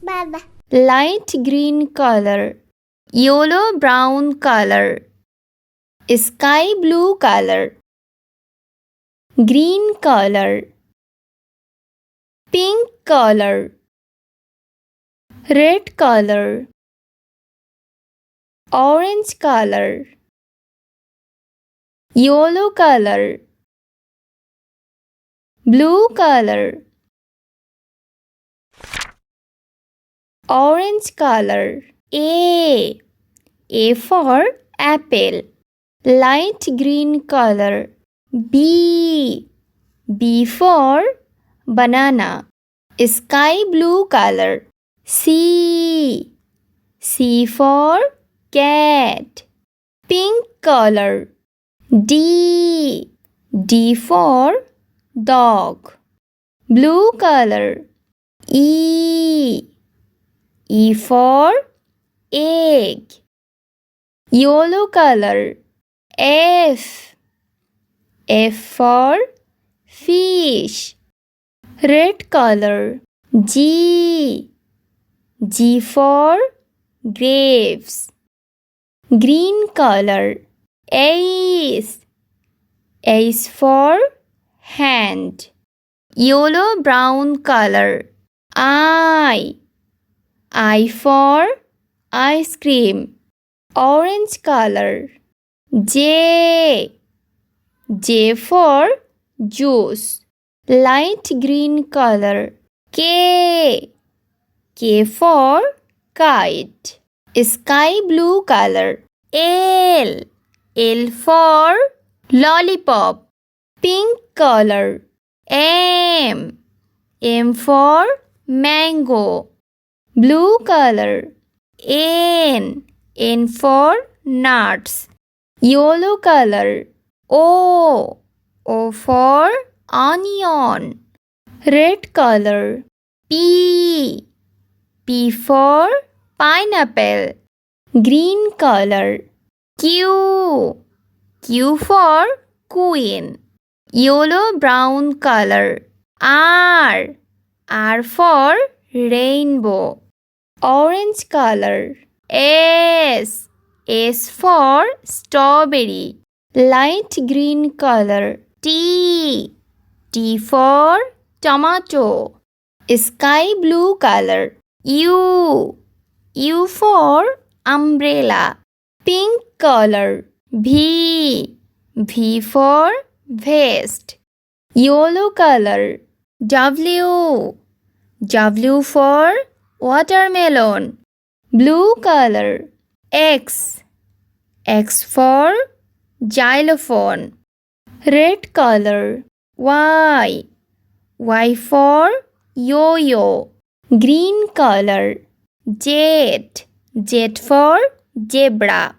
Baba. Light green color, yellow brown color, sky blue color, green color, pink color, red color, orange color, yellow color, blue color, orange color. A for apple, light green color. B for banana, sky blue color. C for cat, pink color. D for dog, blue color. E for egg, yellow color. F for fish, red color. G for grapes, green color. H for hand, yellow brown color. I for ice cream, orange color. J for juice, light green color. K for kite, sky blue color. L for lollipop, pink color. M for mango, blue color. N for nuts, yellow color. O for onion, red color. P for pineapple, green color. Q for queen, yellow brown color. R for rainbow, orange color. S for strawberry, light green color. T for tomato, sky blue color. U for umbrella, pink color. V for vest, yellow color. W for watermelon, blue color. X for xylophone, red color. Y for yo-yo, green color. Z for zebra.